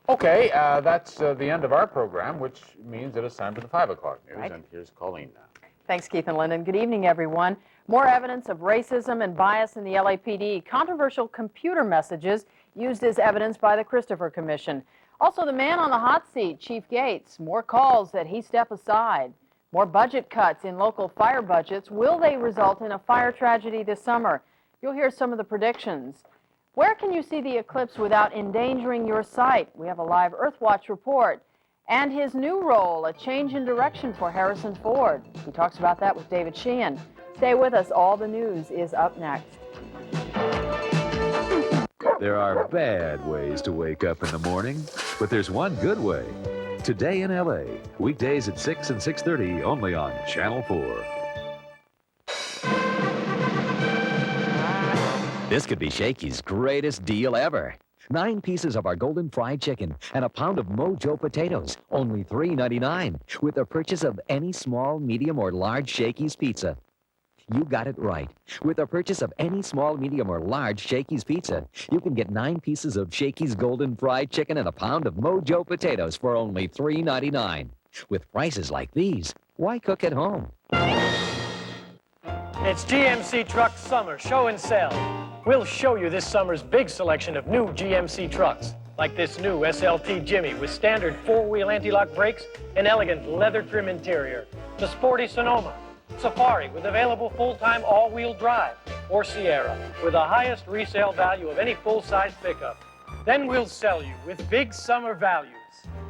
Okay, that's the end of our program, which means that it's time for the 5 o'clock news. Right. And here's Colleen now. Thanks, Keith and Lyndon. Good evening, everyone. More evidence of racism and bias in the LAPD. Controversial computer messages used as evidence by the Christopher Commission. Also, the man on the hot seat, Chief Gates. More calls that he step aside. More budget cuts in local fire budgets. Will they result in a fire tragedy this summer? You'll hear some of the predictions. Where can you see the eclipse without endangering your sight? We have a live Earthwatch report. And his new role, a change in direction for Harrison Ford. He talks about that with David Sheehan. Stay with us. All the news is up next. There are bad ways to wake up in the morning, but there's one good way. Today in LA, weekdays at 6 and 6:30, only on Channel 4. This could be Shakey's greatest deal ever. 9 pieces of our golden fried chicken and a pound of Mojo potatoes, only $3.99, with the purchase of any small, medium, or large Shakey's pizza. You got it right. With the purchase of any small, medium, or large Shakey's pizza, you can get 9 pieces of Shakey's golden fried chicken and a pound of Mojo potatoes for only $3.99. With prices like these, why cook at home? It's GMC Truck Summer Show and Sell. We'll show you this summer's big selection of new GMC trucks, like this new SLT Jimmy with standard 4-wheel anti-lock brakes and elegant leather trim interior, the sporty Sonoma, Safari with available full-time all-wheel drive, or Sierra with the highest resale value of any full-size pickup. Then we'll sell you with big summer values.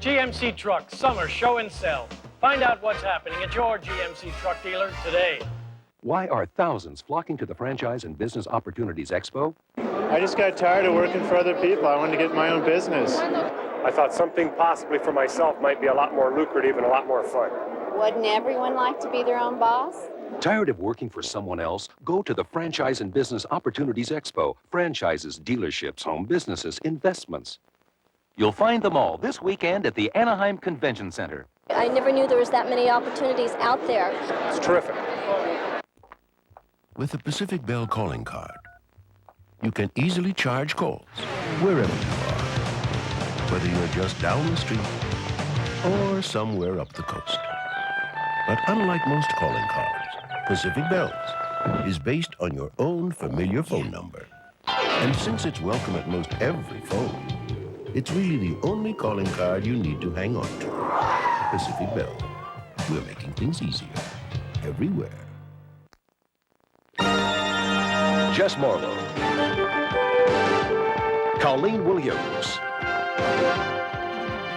GMC Truck Summer Show and Sell. Find out what's happening at your GMC truck dealer today. Why are thousands flocking to the Franchise and Business Opportunities Expo? I just got tired of working for other people. I wanted to get my own business. I thought something possibly for myself might be a lot more lucrative and a lot more fun. Wouldn't everyone like to be their own boss? Tired of working for someone else? Go to the Franchise and Business Opportunities Expo. Franchises, dealerships, home businesses, investments. You'll find them all this weekend at the Anaheim Convention Center. I never knew there was that many opportunities out there. It's terrific. With the Pacific Bell calling card, you can easily charge calls wherever you are, whether you're just down the street or somewhere up the coast. But unlike most calling cards, Pacific Bell's is based on your own familiar phone number. And since it's welcome at most every phone, it's really the only calling card you need to hang on to. Pacific Bell. We're making things easier everywhere. Jess Marlowe, Colleen Williams,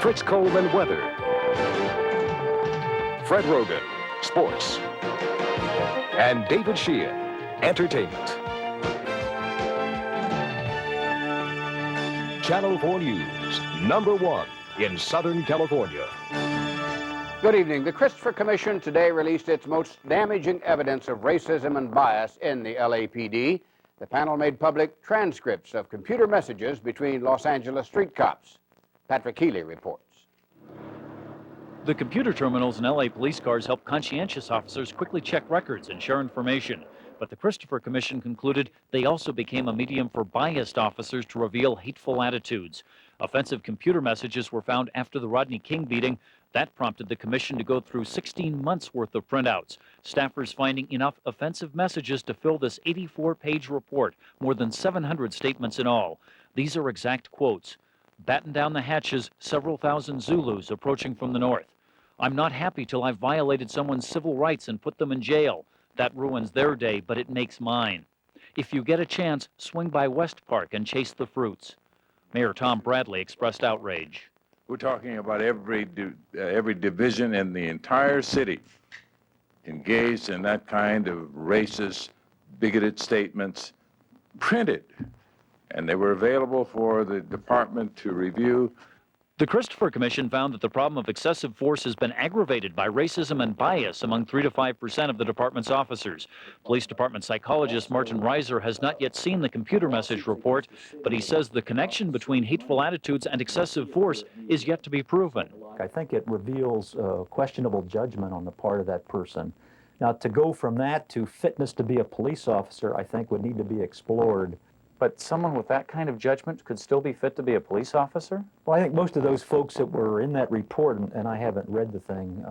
Fritz Coleman Weather, Fred Rogan, Sports, and David Sheehan, Entertainment. Channel 4 News, #1 in Southern California. Good evening. The Christopher Commission today released its most damaging evidence of racism and bias in the LAPD. The panel made public transcripts of computer messages between Los Angeles street cops. Patrick Healy reports. The computer terminals in LA police cars help conscientious officers quickly check records and share information. But the Christopher Commission concluded they also became a medium for biased officers to reveal hateful attitudes. Offensive computer messages were found after the Rodney King beating. That prompted the commission to go through 16 months worth of printouts. Staffers finding enough offensive messages to fill this 84-page report, more than 700 statements in all. These are exact quotes. Batten down the hatches, several thousand Zulus approaching from the north. I'm not happy till I've violated someone's civil rights and put them in jail. That ruins their day, but it makes mine. If you get a chance, swing by West Park and chase the fruits. Mayor Tom Bradley expressed outrage. We're talking about every division in the entire city engaged in that kind of racist, bigoted statements, printed. And they were available for the department to review. The Christopher Commission found that the problem of excessive force has been aggravated by racism and bias among 3 to 5% of the department's officers. Police Department psychologist Martin Reiser has not yet seen the computer message report, but he says the connection between hateful attitudes and excessive force is yet to be proven. I think it reveals questionable judgment on the part of that person. Now, to go from that to fitness to be a police officer, I think would need to be explored. But someone with that kind of judgment could still be fit to be a police officer? Well, I think most of those folks that were in that report, and I haven't read the thing,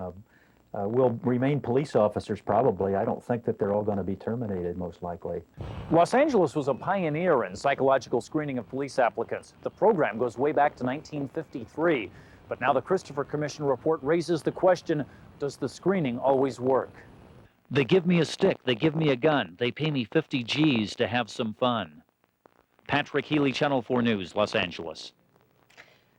will remain police officers probably. I don't think that they're all going to be terminated, most likely. Los Angeles was a pioneer in psychological screening of police applicants. The program goes way back to 1953. But now the Christopher Commission report raises the question, does the screening always work? They give me a stick, they give me a gun, they pay me 50 G's to have some fun. Patrick Healy, Channel 4 News, Los Angeles.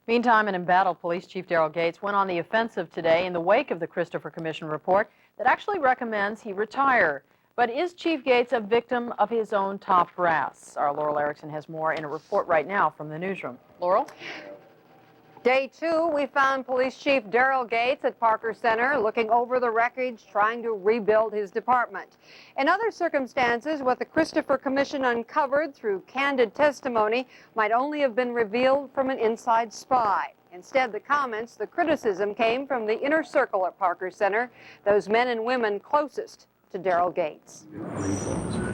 Meantime, an embattled Police Chief Daryl Gates went on the offensive today in the wake of the Christopher Commission report that actually recommends he retire. But is Chief Gates a victim of his own top brass? Our Laurel Erickson has more in a report right now from the newsroom. Laurel? Day 2, we found Police Chief Daryl Gates at Parker Center looking over the wreckage, trying to rebuild his department. In other circumstances, what the Christopher Commission uncovered through candid testimony might only have been revealed from an inside spy. Instead, the comments, the criticism came from the inner circle at Parker Center, those men and women closest to Daryl Gates.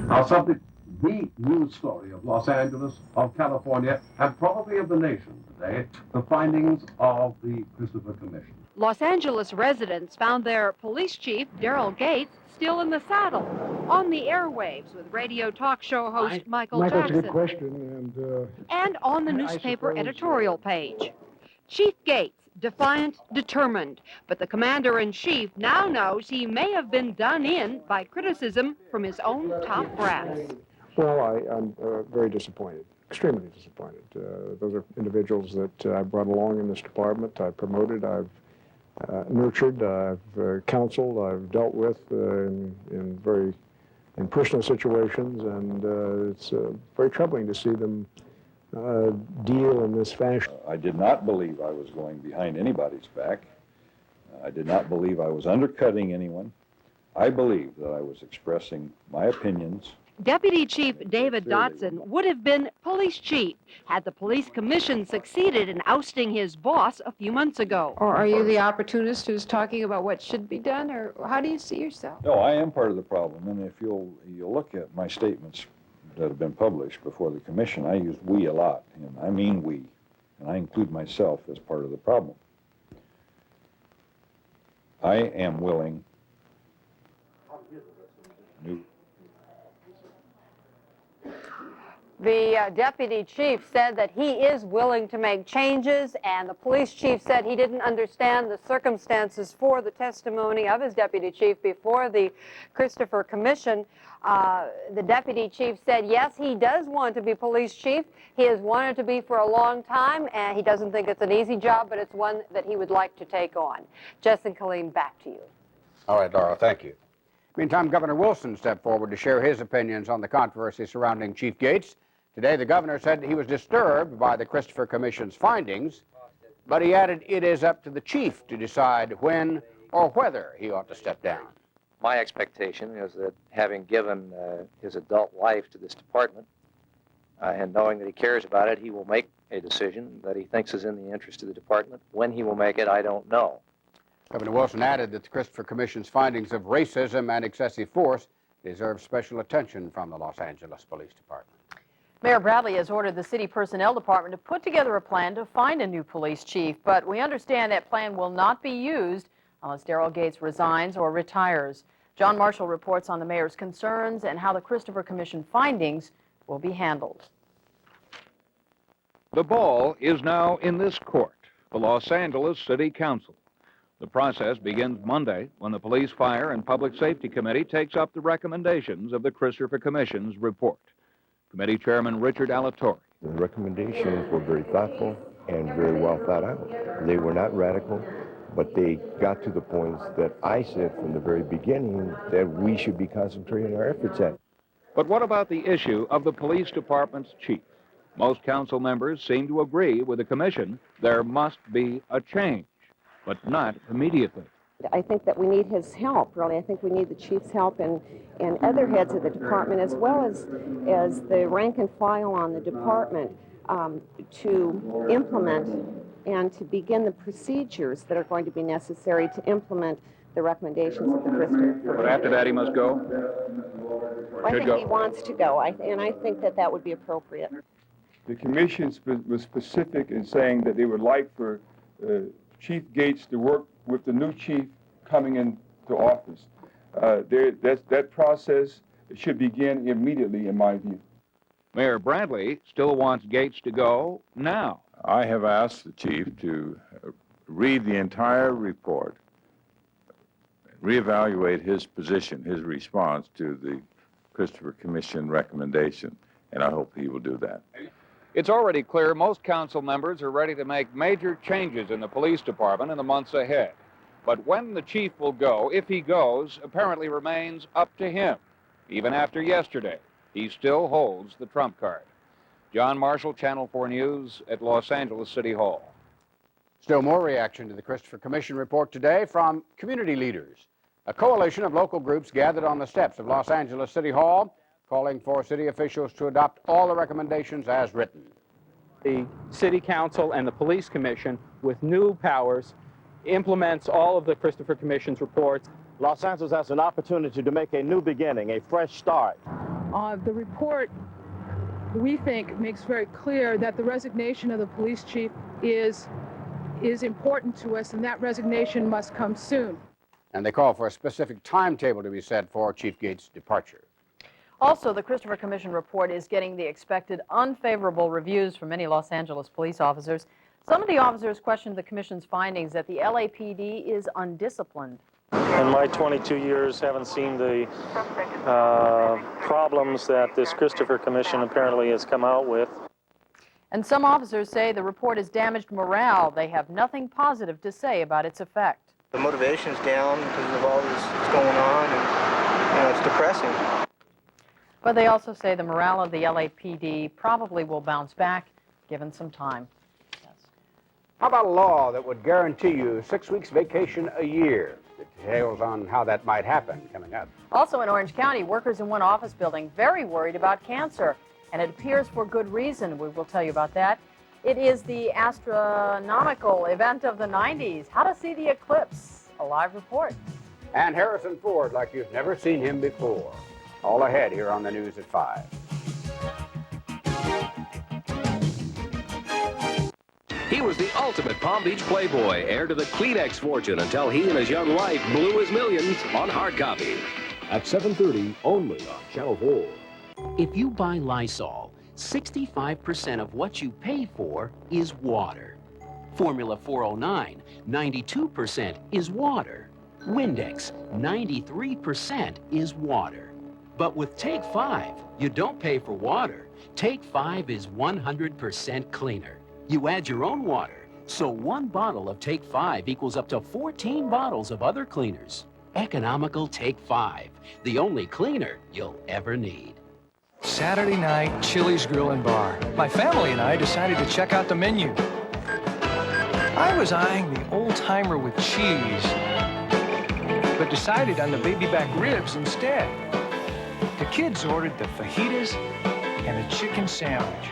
Our subject, the news story of Los Angeles, of California, and probably of the nation today, the findings of the Christopher Commission. Los Angeles residents found their police chief, Daryl Gates, still in the saddle, on the airwaves with radio talk show host Michael Jackson. That's a good question. And on the newspaper editorial page. Chief Gates, defiant, determined, but the commander-in-chief now knows he may have been done in by criticism from his own top brass. Well, I'm very disappointed, extremely disappointed. Those are individuals that I brought along in this department. I've promoted, I've nurtured, I've counseled, I've dealt with in personal situations, and it's very troubling to see them deal in this fashion. I did not believe I was going behind anybody's back. I did not believe I was undercutting anyone. I believed that I was expressing my opinions. Deputy Chief David Dotson would have been police chief had the police commission succeeded in ousting his boss a few months ago. Or are you the opportunist who's talking about what should be done, or how do you see yourself? No, I am part of the problem, and if you'll look at my statements that have been published before the commission, I use we a lot, and I mean we, and I include myself as part of the problem. I am willing to The deputy chief said that he is willing to make changes, and the police chief said he didn't understand the circumstances for the testimony of his deputy chief before the Christopher Commission. The deputy chief said, yes, he does want to be police chief. He has wanted to be for a long time, and he doesn't think it's an easy job, but it's one that he would like to take on. Jess and Colleen, back to you. All right, Laura, thank you. Meantime, Governor Wilson stepped forward to share his opinions on the controversy surrounding Chief Gates. Today, the governor said he was disturbed by the Christopher Commission's findings, but he added it is up to the chief to decide when or whether he ought to step down. My expectation is that having given his adult life to this department and knowing that he cares about it, he will make a decision that he thinks is in the interest of the department. When he will make it, I don't know. Governor Wilson added that the Christopher Commission's findings of racism and excessive force deserve special attention from the Los Angeles Police Department. Mayor Bradley has ordered the city personnel department to put together a plan to find a new police chief, but we understand that plan will not be used unless Daryl Gates resigns or retires. John Marshall reports on the mayor's concerns and how the Christopher Commission findings will be handled. The ball is now in this court, the Los Angeles City Council. The process begins Monday when the Police, Fire, and Public Safety Committee takes up the recommendations of the Christopher Commission's report. Committee Chairman Richard Alatorre. The recommendations were very thoughtful and very well thought out. They were not radical, but they got to the points that I said from the very beginning that we should be concentrating our efforts at. But what about the issue of the police department's chief? Most council members seem to agree with the commission there must be a change, but not immediately. I think that we need his help, really. I think we need the chief's help and other heads of the department, as well as the rank and file on the department, to implement and to begin the procedures that are going to be necessary to implement the recommendations of the Christopher. But after that, he must go? I Should think go. he wants to go, and I think that that would be appropriate. The commission was specific in saying that they would like for Chief Gates to work with the new chief coming into office. That process should begin immediately, in my view. Mayor Bradley still wants Gates to go now. I have asked the chief to read the entire report, reevaluate his position, his response to the Christopher Commission recommendation, and I hope he will do that. It's already clear most council members are ready to make major changes in the police department in the months ahead. But when the chief will go, if he goes, apparently remains up to him. Even after yesterday, he still holds the trump card. John Marshall, Channel 4 News at Los Angeles City Hall. Still more reaction to the Christopher Commission report today from community leaders. A coalition of local groups gathered on the steps of Los Angeles City Hall, calling for city officials to adopt all the recommendations as written. The City Council and the Police Commission, with new powers, implements all of the Christopher Commission's reports. Los Angeles has an opportunity to make a new beginning, a fresh start. The report, we think, makes very clear that the resignation of the police chief is important to us, and that resignation must come soon. And they call for a specific timetable to be set for Chief Gates' departure. Also, the Christopher Commission report is getting the expected unfavorable reviews from many Los Angeles police officers. Some of the officers questioned the Commission's findings that the LAPD is undisciplined. In my 22 years, haven't seen the problems that this Christopher Commission apparently has come out with. And some officers say the report has damaged morale. They have nothing positive to say about its effect. The motivation's down because of all this that's going on, and it's depressing. But they also say the morale of the LAPD probably will bounce back, given some time. How about a law that would guarantee you 6 weeks vacation a year? The details on how that might happen coming up. Also in Orange County, workers in one office building very worried about cancer, and it appears for good reason. We will tell you about that. It is the astronomical event of the 90s. How to see the eclipse, a live report. And Harrison Ford like you've never seen him before. All ahead here on the news at 5. He was the ultimate Palm Beach playboy, heir to the Kleenex fortune until he and his young wife blew his millions on hard copy. At 7:30, only on Channel 4. If you buy Lysol, 65% of what you pay for is water. Formula 409, 92% is water. Windex, 93% is water. But with Take 5, you don't pay for water. Take 5 is 100% cleaner. You add your own water, so one bottle of Take 5 equals up to 14 bottles of other cleaners. Economical Take 5, the only cleaner you'll ever need. Saturday night, Chili's Grill and Bar. My family and I decided to check out the menu. I was eyeing the old-timer with cheese, but decided on the baby back ribs instead. The kids ordered the fajitas and the chicken sandwich.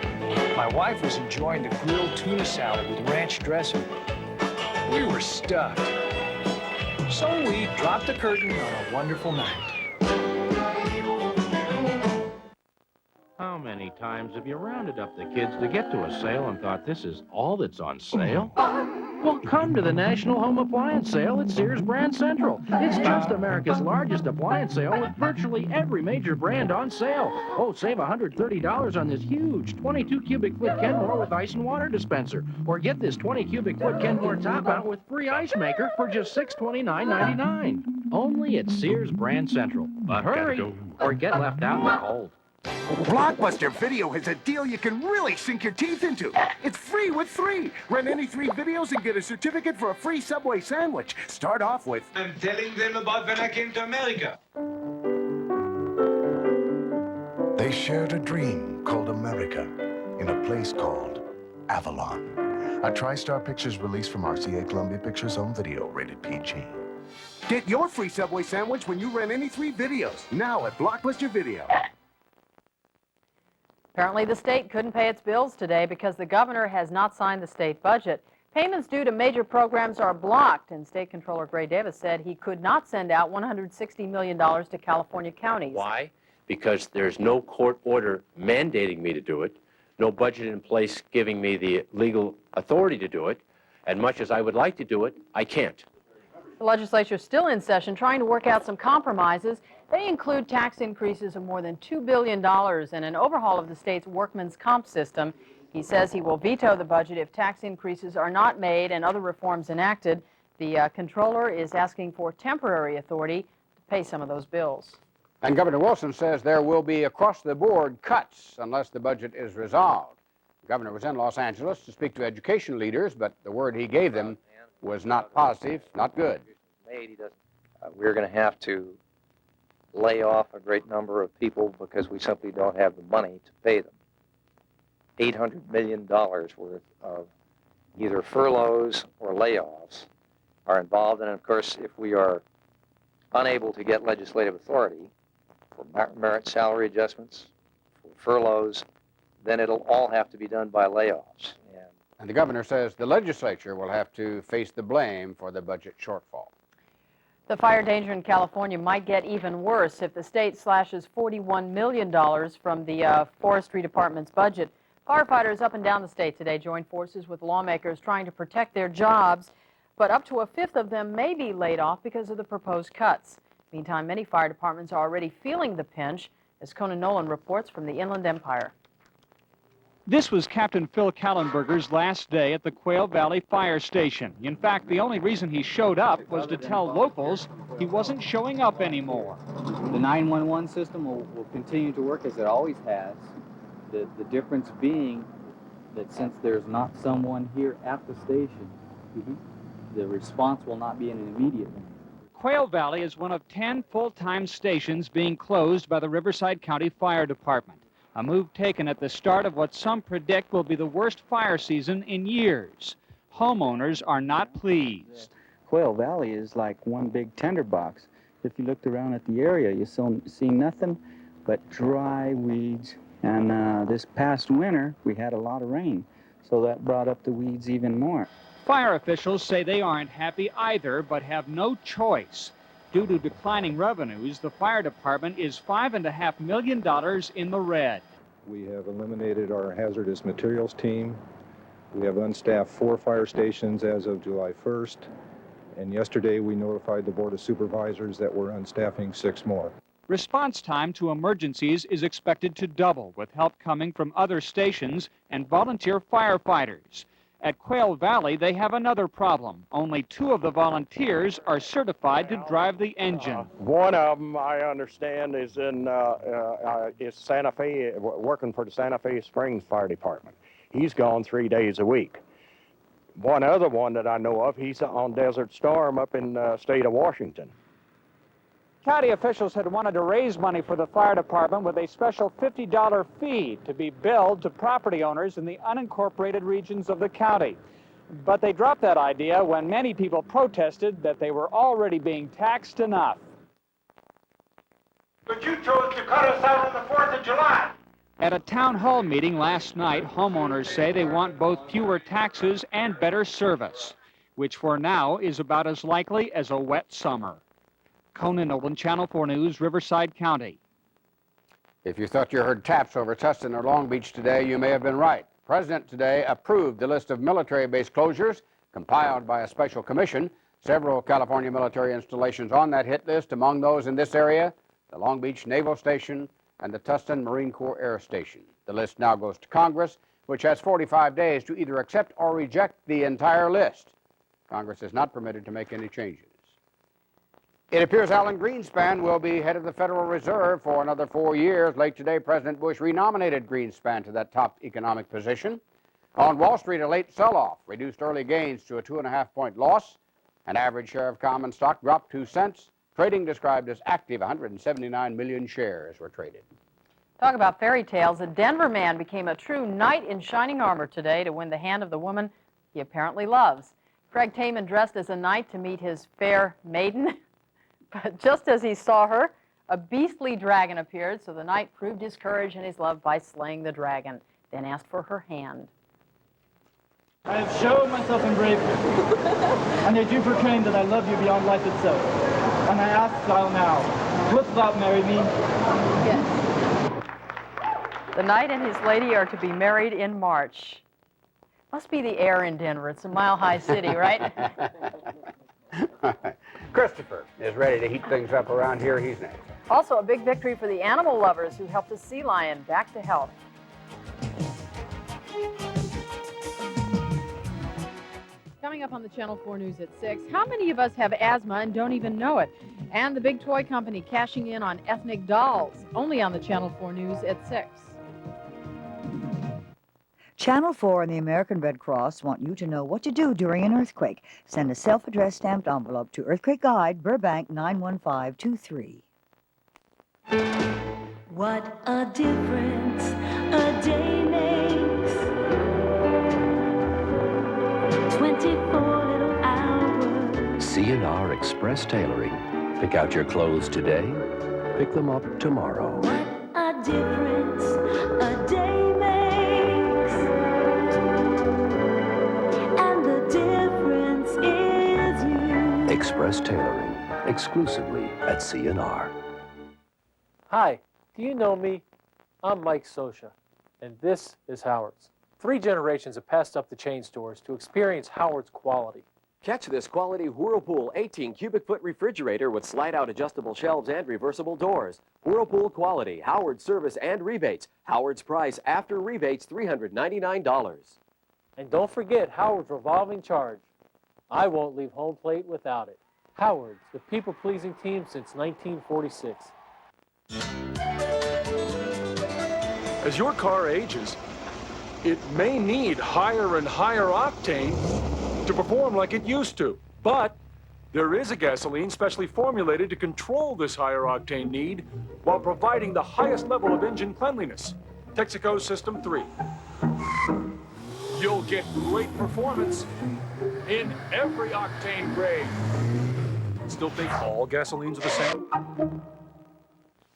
My wife was enjoying the grilled tuna salad with ranch dressing. We were stuffed. So we dropped the curtain on a wonderful night. How many times have you rounded up the kids to get to a sale and thought this is all that's on sale? Well, come to the National Home Appliance Sale at Sears Brand Central. It's just America's largest appliance sale with virtually every major brand on sale. Oh, save $130 on this huge 22 cubic foot Kenmore with ice and water dispenser. Or get this 20 cubic foot Kenmore top out with free ice maker for just $629.99. Only at Sears Brand Central. But hurry, or get left out in the cold. Blockbuster Video has a deal you can really sink your teeth into. It's free with 3. Rent any 3 videos and get a certificate for a free Subway sandwich. Start off with... I'm telling them about when I came to America. They shared a dream called America in a place called Avalon. A TriStar Pictures release from RCA Columbia Pictures Home Video, rated PG. Get your free Subway sandwich when you rent any 3 videos. Now at Blockbuster Video. Apparently the state couldn't pay its bills today because the governor has not signed the state budget. Payments due to major programs are blocked, and State Controller Gray Davis said he could not send out $160 million to California counties. Why? Because there's no court order mandating me to do it, no budget in place giving me the legal authority to do it, and much as I would like to do it, I can't. The legislature is still in session trying to work out some compromises. They include tax increases of more than $2 billion and an overhaul of the state's workman's comp system. He says he will veto the budget if tax increases are not made and other reforms enacted. The controller is asking for temporary authority to pay some of those bills. And Governor Wilson says there will be across-the-board cuts unless the budget is resolved. The governor was in Los Angeles to speak to education leaders, but the word he gave them was not positive, not good. We're going to have to lay off a great number of people because we simply don't have the money to pay them. $800 million worth of either furloughs or layoffs are involved. And of course, if we are unable to get legislative authority for merit salary adjustments, for furloughs, then it'll all have to be done by layoffs. And the governor says the legislature will have to face the blame for the budget shortfall. The fire danger in California might get even worse if the state slashes $41 million from the Forestry Department's budget. Firefighters up and down the state today joined forces with lawmakers trying to protect their jobs, but up to a fifth of them may be laid off because of the proposed cuts. Meantime, many fire departments are already feeling the pinch, as Conan Nolan reports from the Inland Empire. This was Captain Phil Kallenberger's last day at the Quail Valley Fire Station. In fact, the only reason he showed up was to tell locals he wasn't showing up anymore. The 911 system will continue to work as it always has. The difference being that since there's not someone here at the station, the response will not be an immediate one. Quail Valley is one of 10 full-time stations being closed by the Riverside County Fire Department, a move taken at the start of what some predict will be the worst fire season in years. Homeowners are not pleased. Quail Valley is like one big tinderbox. If you looked around at the area, you see nothing but dry weeds. And this past winter, we had a lot of rain, so that brought up the weeds even more. Fire officials say they aren't happy either, but have no choice. Due to declining revenues, the fire department is $5.5 million in the red. We have eliminated our hazardous materials team. We have unstaffed 4 fire stations as of July 1st. And yesterday we notified the Board of Supervisors that we're unstaffing 6 more. Response time to emergencies is expected to double, with help coming from other stations and volunteer firefighters. At Quail Valley, they have another problem. Only 2 of the volunteers are certified to drive the engine. One of them, I understand, is in is Santa Fe, working for the Santa Fe Springs Fire Department. He's gone 3 days a week. One other one that I know of, he's on Desert Storm up in the state of Washington. County officials had wanted to raise money for the fire department with a special $50 fee to be billed to property owners in the unincorporated regions of the county. But they dropped that idea when many people protested that they were already being taxed enough. But you chose to cut us out on the 4th of July. At a town hall meeting last night, homeowners say they want both fewer taxes and better service, which for now is about as likely as a wet summer. Conan Nolan, Channel 4 News, Riverside County. If you thought you heard taps over Tustin or Long Beach today, you may have been right. The President today approved the list of military base closures compiled by a special commission. Several California military installations on that hit list, among those in this area, the Long Beach Naval Station and the Tustin Marine Corps Air Station. The list now goes to Congress, which has 45 days to either accept or reject the entire list. Congress is not permitted to make any changes. It appears Alan Greenspan will be head of the Federal Reserve for another 4 years. Late today, President Bush renominated Greenspan to that top economic position. On Wall Street, a late sell-off reduced early gains to a 2.5-point loss. An average share of common stock dropped 2 cents. Trading described as active, 179 million shares were traded. Talk about fairy tales. A Denver man became a true knight in shining armor today to win the hand of the woman he apparently loves. Craig Taman dressed as a knight to meet his fair maiden. But just as he saw her, a beastly dragon appeared, so the knight proved his courage and his love by slaying the dragon, then asked for her hand. I have shown myself in bravery, and I do proclaim that I love you beyond life itself. And I ask thou now, wilt thou marry me? Yes. The knight and his lady are to be married in March. Must be the air in Denver. It's a mile-high city, right? Christopher is ready to heat things up around here. He's next. Also, a big victory for the animal lovers who helped a sea lion back to health. Coming up on the Channel 4 News at 6, how many of us have asthma and don't even know it? And the big toy company cashing in on ethnic dolls, only on the Channel 4 News at 6. Channel 4 and the American Red Cross want you to know what to do during an earthquake. Send a self-addressed stamped envelope to Earthquake Guide, Burbank 91523. What a difference a day makes. 24 little hours. C&R Express Tailoring. Pick out your clothes today, pick them up tomorrow. What a difference a day makes. And the difference is you. Express Tailoring, exclusively at C&R. Hi, do you know me? I'm Mike Sosha, and this is Howard's. 3 generations have passed up the chain stores to experience Howard's quality. Catch this quality Whirlpool 18 cubic foot refrigerator with slide-out adjustable shelves and reversible doors. Whirlpool quality, Howard's service and rebates. Howard's price after rebates, $399. And don't forget Howard's revolving charge. I won't leave home plate without it. Howard's, the people-pleasing team since 1946. As your car ages, it may need higher and higher octane to perform like it used to. But there is a gasoline specially formulated to control this higher octane need while providing the highest level of engine cleanliness. Texaco System 3. You'll get great performance in every octane grade. Still think all gasolines are the same?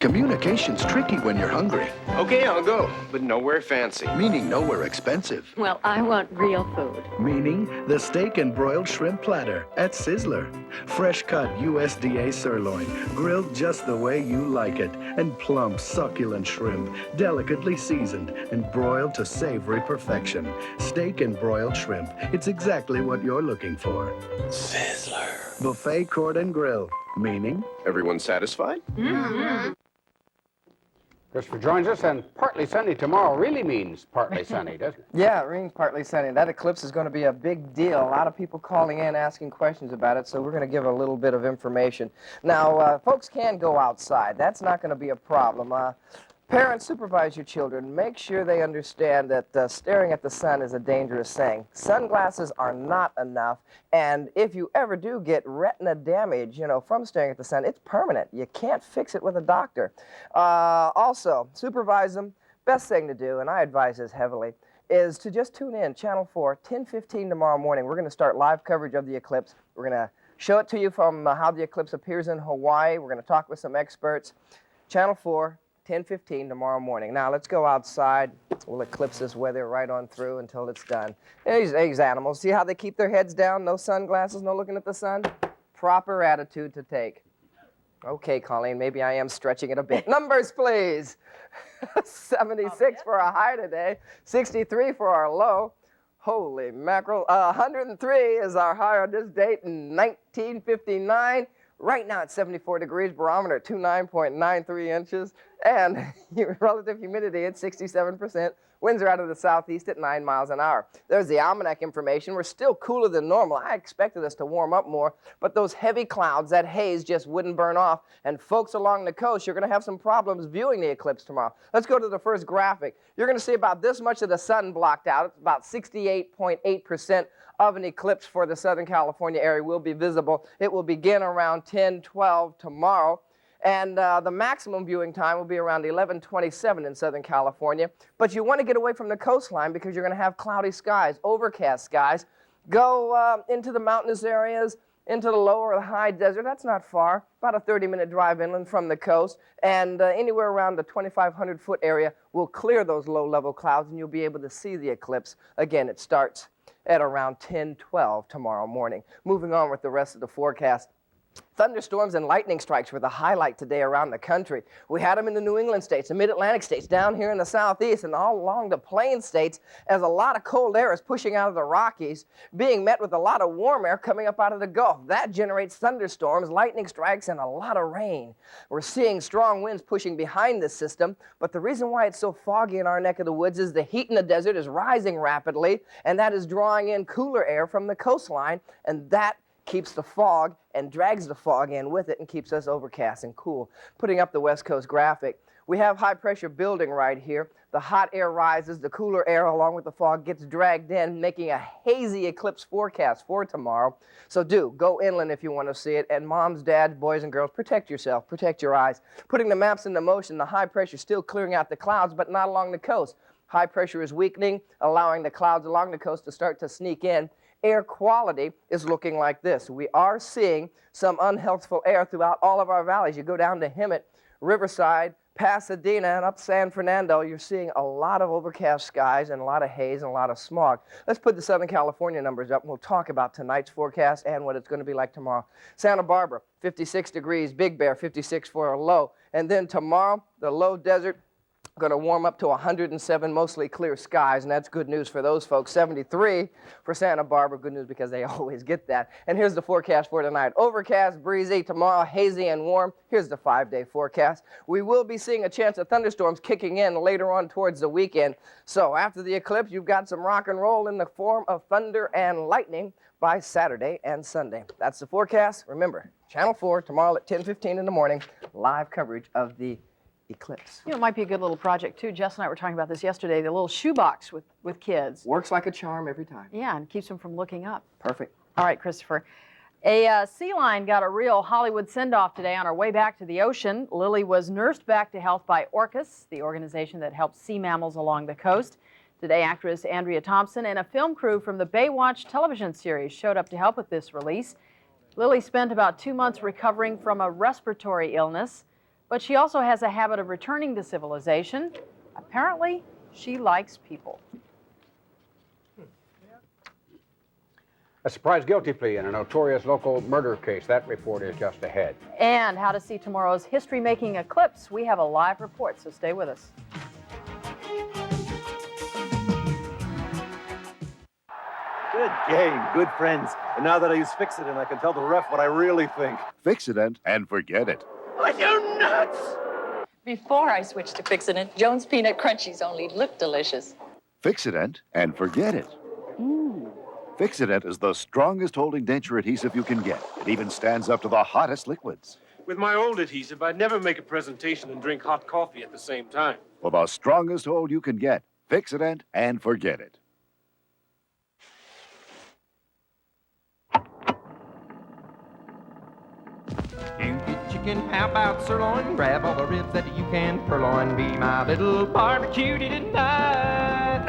Communication's tricky when you're hungry. Okay, I'll go, but nowhere fancy. Meaning nowhere expensive. Well, I want real food. Meaning the steak and broiled shrimp platter at Sizzler. Fresh cut USDA sirloin, grilled just the way you like it, and plump, succulent shrimp, delicately seasoned and broiled to savory perfection. Steak and broiled shrimp. It's exactly what you're looking for. Sizzler. Buffet, court, and grill. Meaning? Everyone satisfied? Mm-hmm. Christopher joins us, and partly sunny tomorrow really means partly sunny, doesn't it? Yeah, it means partly sunny. That eclipse is going to be a big deal. A lot of people calling in, asking questions about it, so we're going to give a little bit of information. Now, folks can go outside. That's not going to be a problem. Parents, supervise your children. Make sure they understand that staring at the sun is a dangerous thing. Sunglasses are not enough, and if you ever do get retina damage, from staring at the sun, it's permanent. You can't fix it with a doctor. Also, supervise them. Best thing to do, and I advise this heavily, is to just tune in, Channel 4, 10:15 tomorrow morning. We're going to start live coverage of the eclipse. We're going to show it to you from how the eclipse appears in Hawaii. We're going to talk with some experts. Channel 4. 10:15 tomorrow morning. Now, let's go outside. We'll eclipse this weather right on through until it's done. These animals, see how they keep their heads down? No sunglasses, no looking at the sun? Proper attitude to take. Okay, Colleen, maybe I am stretching it a bit. Numbers, please. 76 for our high today, 63 for our low. Holy mackerel. 103 is our high on this date in 1959. Right now it's 74 degrees, barometer 29.93 inches, and relative humidity at 67%. Winds are out of the southeast at 9 miles an hour. There's the almanac information. We're still cooler than normal. I expected us to warm up more, but those heavy clouds, that haze just wouldn't burn off. And folks along the coast, you're going to have some problems viewing the eclipse tomorrow. Let's go to the first graphic. You're going to see about this much of the sun blocked out. It's about 68.8% of an eclipse for the Southern California area will be visible. It will begin around 10:12 tomorrow. And the maximum viewing time will be around 11:27 in Southern California. But you want to get away from the coastline because you're going to have cloudy skies, overcast skies. Go into the mountainous areas, into the lower or high desert. That's not far, about a 30-minute drive inland from the coast. And anywhere around the 2,500-foot area will clear those low-level clouds, and you'll be able to see the eclipse. Again, it starts at around 10:12 tomorrow morning. Moving on with the rest of the forecast. Thunderstorms and lightning strikes were the highlight today around the country. We had them in the New England states, the Mid-Atlantic states, down here in the southeast, and all along the plain states, as a lot of cold air is pushing out of the Rockies, being met with a lot of warm air coming up out of the Gulf. That generates thunderstorms, lightning strikes, and a lot of rain. We're seeing strong winds pushing behind this system, but the reason why it's so foggy in our neck of the woods is the heat in the desert is rising rapidly, and that is drawing in cooler air from the coastline, and that keeps the fog and drags the fog in with it and keeps us overcast and cool. Putting up the West Coast graphic, we have high pressure building right here. The hot air rises, the cooler air along with the fog gets dragged in, making a hazy eclipse forecast for tomorrow. So do go inland if you want to see it. And moms, dads, boys and girls, protect yourself, protect your eyes. Putting the maps into motion, the high pressure still clearing out the clouds, but not along the coast. High pressure is weakening, allowing the clouds along the coast to start to sneak in. Air quality is looking like this. We are seeing some unhealthful air throughout all of our valleys. You go down to Hemet, Riverside, Pasadena, and up San Fernando, you're seeing a lot of overcast skies and a lot of haze and a lot of smog. Let's put the Southern California numbers up, and we'll talk about tonight's forecast and what it's going to be like tomorrow. Santa Barbara, 56 degrees. Big Bear, 56 for a low. And then tomorrow, the low desert, going to warm up to 107, mostly clear skies, and that's good news for those folks. 73 for Santa Barbara, good news because they always get that. And here's the forecast for tonight. Overcast, breezy, tomorrow hazy and warm. Here's the 5-day forecast. We will be seeing a chance of thunderstorms kicking in later on towards the weekend. So after the eclipse, you've got some rock and roll in the form of thunder and lightning by Saturday and Sunday. That's the forecast. Remember, Channel 4 tomorrow at 10:15 in the morning, live coverage of the eclipse. You know, it might be a good little project too. Jess and I were talking about this yesterday, the little shoebox with kids. Works like a charm every time. Yeah, and keeps them from looking up. Perfect. All right, Christopher. A sea lion got a real Hollywood send-off today on her way back to the ocean. Lily was nursed back to health by Orcas, the organization that helps sea mammals along the coast. Today, actress Andrea Thompson and a film crew from the Baywatch television series showed up to help with this release. Lily spent about 2 months recovering from a respiratory illness, but she also has a habit of returning to civilization. Apparently, she likes people. A surprise guilty plea in a notorious local murder case. That report is just ahead. And how to see tomorrow's history-making eclipse. We have a live report, so stay with us. Good game, good friends. And now that I use Fix-It-Int, I can tell the ref what I really think. Fix-It-Int and forget it. Are you nuts? Before I switched to Fix-It-Int, Jones Peanut Crunchies only looked delicious. Fix-It-Int and forget it. Fix-It-Int is the strongest holding denture adhesive you can get. It even stands up to the hottest liquids. With my old adhesive, I'd never make a presentation and drink hot coffee at the same time. For the strongest hold you can get. Fix-It-Int and forget it. You get chicken, how about sirloin? Grab all the ribs that you can purloin. Be my little barbecue tonight.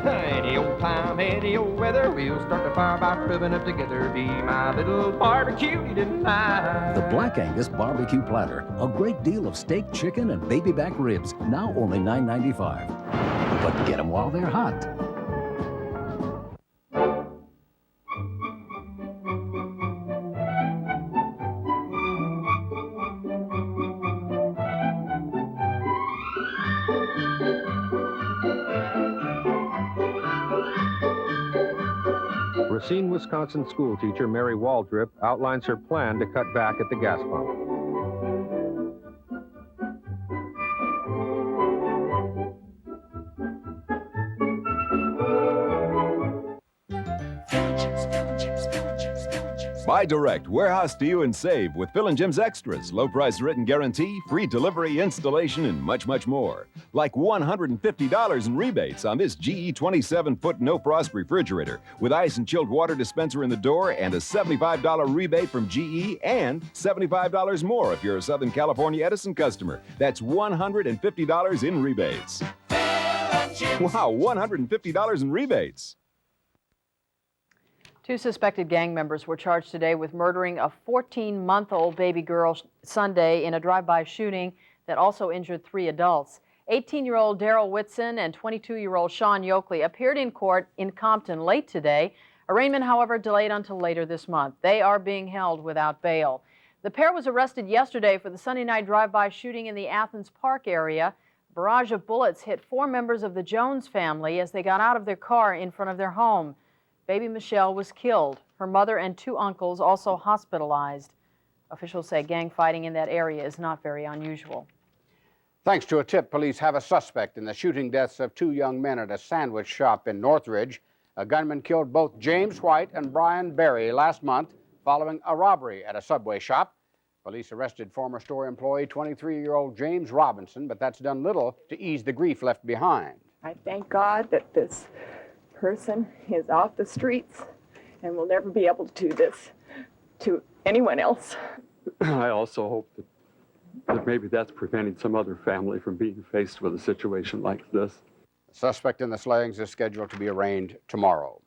Any old time, any old weather, we'll start the fire by rubbing up together. Be my little barbecue tonight. The Black Angus Barbecue Platter. A great deal of steak, chicken, and baby back ribs. Now only $9.95. But get them while they're hot. Racine, Wisconsin schoolteacher Mary Waldrip outlines her plan to cut back at the gas pump. Buy direct, warehouse to you and save with Phil and Jim's Extras. Low price written guarantee, free delivery, installation, and much, much more. Like $150 in rebates on this GE 27-foot no-frost refrigerator with ice and chilled water dispenser in the door and a $75 rebate from GE and $75 more if you're a Southern California Edison customer. That's $150 in rebates. Wow, $150 in rebates. 2 suspected gang members were charged today with murdering a 14-month-old baby girl Sunday in a drive-by shooting that also injured 3 adults. 18-year-old Daryl Whitson and 22-year-old Sean Yoakley appeared in court in Compton late today. Arraignment, however, delayed until later this month. They are being held without bail. The pair was arrested yesterday for the Sunday night drive-by shooting in the Athens Park area. A barrage of bullets hit 4 members of the Jones family as they got out of their car in front of their home. Baby Michelle was killed. Her mother and 2 uncles also hospitalized. Officials say gang fighting in that area is not very unusual. Thanks to a tip, police have a suspect in the shooting deaths of 2 young men at a sandwich shop in Northridge. A gunman killed both James White and Brian Berry last month following a robbery at a Subway shop. Police arrested former store employee 23-year-old James Robinson, but that's done little to ease the grief left behind. I thank God that this person is off the streets and will never be able to do this to anyone else. I also hope that maybe that's preventing some other family from being faced with a situation like this. The suspect in the slayings is scheduled to be arraigned tomorrow.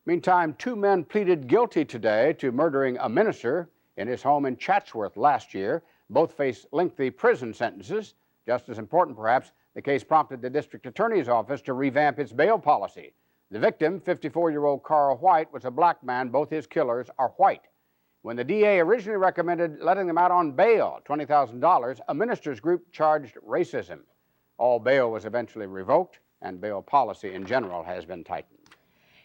Meantime, 2 men pleaded guilty today to murdering a minister in his home in Chatsworth last year. Both face lengthy prison sentences. Just as important, perhaps, the case prompted the district attorney's office to revamp its bail policy. The victim, 54-year-old Carl White, was a black man. Both his killers are white. When the DA originally recommended letting them out on bail, $20,000, a minister's group charged racism. All bail was eventually revoked, and bail policy in general has been tightened.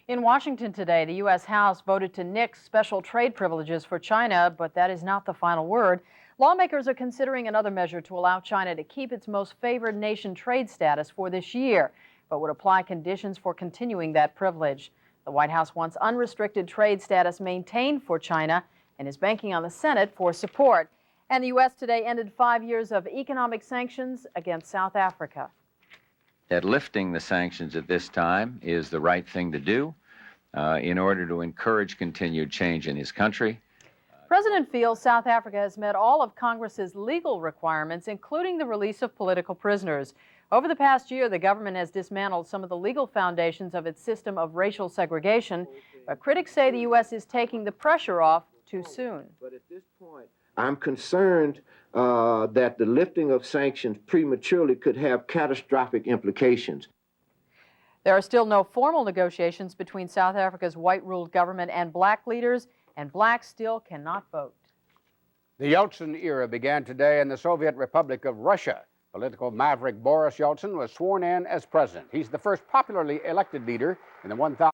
In Washington today, the U.S. House voted to nix special trade privileges for China, but that is not the final word. Lawmakers are considering another measure to allow China to keep its most favored nation trade status for this year, but would apply conditions for continuing that privilege. The White House wants unrestricted trade status maintained for China and is banking on the Senate for support. And the U.S. today ended 5 years of economic sanctions against South Africa. That lifting the sanctions at this time is the right thing to do in order to encourage continued change in his country. President feels South Africa has met all of Congress's legal requirements, including the release of political prisoners. Over the past year, the government has dismantled some of the legal foundations of its system of racial segregation, but critics say the U.S. is taking the pressure off too soon. But at this point, I'm concerned that the lifting of sanctions prematurely could have catastrophic implications. There are still no formal negotiations between South Africa's white-ruled government and black leaders, and blacks still cannot vote. The Yeltsin era began today in the Soviet Republic of Russia. Political maverick Boris Yeltsin was sworn in as president. He's the first popularly elected leader in the 1,000